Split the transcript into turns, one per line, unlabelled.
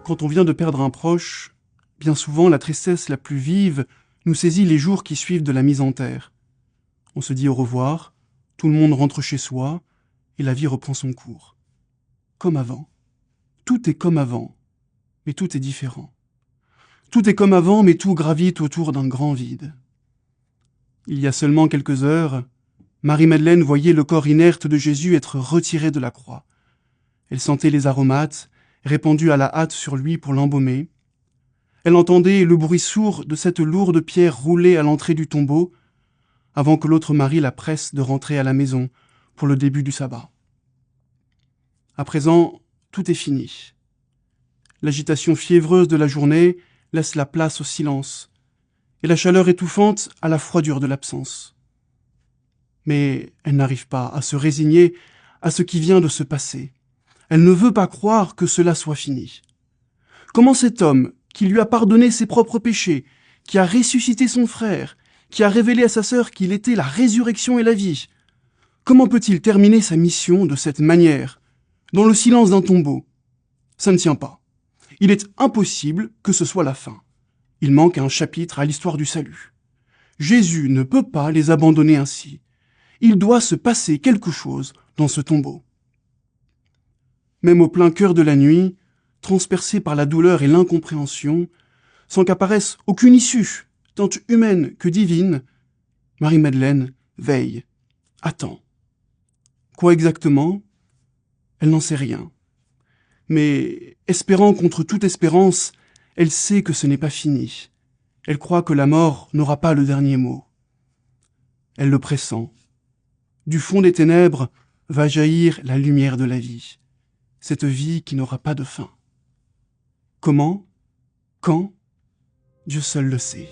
Quand on vient de perdre un proche, bien souvent la tristesse la plus vive nous saisit les jours qui suivent de la mise en terre. On se dit au revoir, tout le monde rentre chez soi, et la vie reprend son cours. Comme avant. Tout est comme avant, mais tout est différent. Tout est comme avant, mais tout gravite autour d'un grand vide. Il y a seulement quelques heures, Marie-Madeleine voyait le corps inerte de Jésus être retiré de la croix. Elle sentait les aromates répandus à la hâte sur lui pour l'embaumer. Elle entendait le bruit sourd de cette lourde pierre roulée à l'entrée du tombeau, avant que l'autre Marie la presse de rentrer à la maison pour le début du sabbat. À présent, tout est fini. L'agitation fiévreuse de la journée laisse la place au silence, et la chaleur étouffante à la froidure de l'absence. Mais elle n'arrive pas à se résigner à ce qui vient de se passer. Elle ne veut pas croire que cela soit fini. Comment cet homme, qui lui a pardonné ses propres péchés, qui a ressuscité son frère, qui a révélé à sa sœur qu'il était la résurrection et la vie, comment peut-il terminer sa mission de cette manière, dans le silence d'un tombeau? Ça ne tient pas. Il est impossible que ce soit la fin. Il manque un chapitre à l'histoire du salut. Jésus ne peut pas les abandonner ainsi. Il doit se passer quelque chose dans ce tombeau. Même au plein cœur de la nuit, transpercé par la douleur et l'incompréhension, sans qu'apparaisse aucune issue, tant humaine que divine, Marie-Madeleine veille, attend. Quoi exactement? Elle n'en sait rien. Mais, espérant contre toute espérance, elle sait que ce n'est pas fini. Elle croit que la mort n'aura pas le dernier mot. Elle le pressent. Du fond des ténèbres va jaillir la lumière de la vie. Cette vie qui n'aura pas de fin. Comment? Quand? Dieu seul le sait.